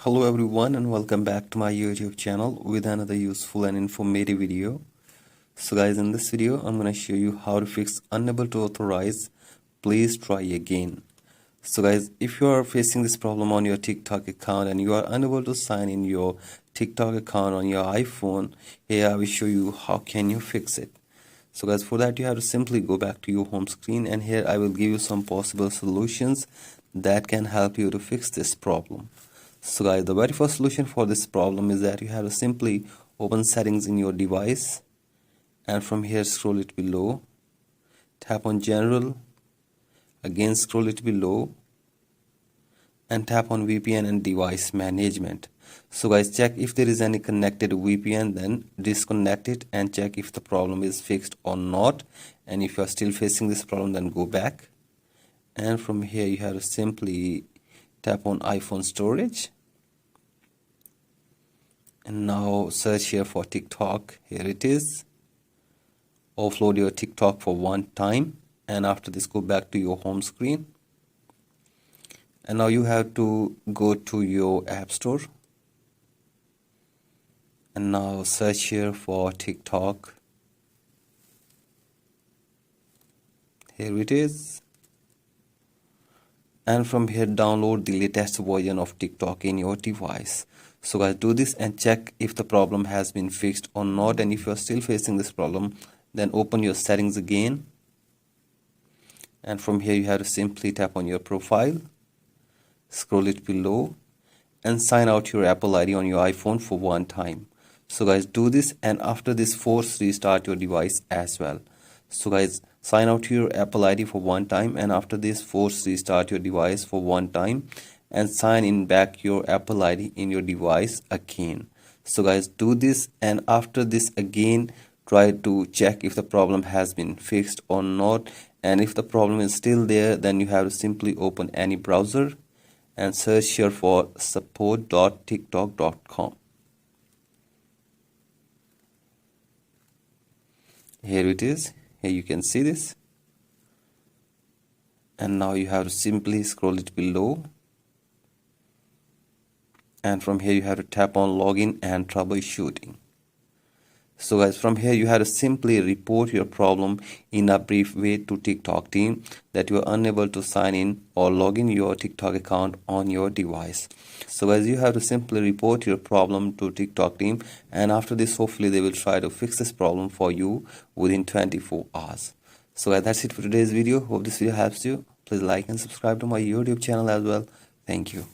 Hello everyone and welcome back to my YouTube channel with another useful and informative video. So guys, in this video I'm going to show you how to fix unable to authorize. Please try again. So guys, if you are facing this problem on your TikTok account and you are unable to sign in your TikTok account on your iPhone, here I will show you how can you fix it. So guys, for that you have to simply go back to your home screen, and here I will give you some possible solutions that can help you to fix this problem. So guys, the very first solution for this problem is that you have to simply open settings in your device, and from here scroll it below, tap on general, again scroll it below and tap on VPN and device management. So guys, check if there is any connected VPN, then disconnect it and check if the problem is fixed or not, and if you are still facing this problem then go back, and from here you have to simply tap on iPhone storage and now search here for TikTok. Here it is. Offload your TikTok for one time, and after this go back to your home screen, and now you have to go to your app store and now search here for TikTok. Here it is, and from here download the latest version of TikTok in your device. So guys, do this and check if the problem has been fixed or not, and if you are still facing this problem then open your settings again, and from here you have to simply tap on your profile, scroll it below and sign out your Apple ID on your iPhone for one time. So guys, do this, and after this force restart your device as well. So guys, sign out your Apple ID for one time, and after this force restart your device for one time and sign in back your Apple ID in your device again. So guys, do this, and after this again try to check if the problem has been fixed or not, and if the problem is still there then you have to simply open any browser and search here for support.tiktok.com. Here it is. Here you can see this, and now you have to simply scroll it below, and from here you have to tap on login and troubleshooting. So guys, from here you have to simply report your problem in a brief way to TikTok team that you are unable to sign in or log in your TikTok account on your device. So guys, you have to simply report your problem to TikTok team, and after this hopefully they will try to fix this problem for you within 24 hours. So guys, that's it for today's video. Hope this video helps you. Please like and subscribe to my YouTube channel as well. Thank you.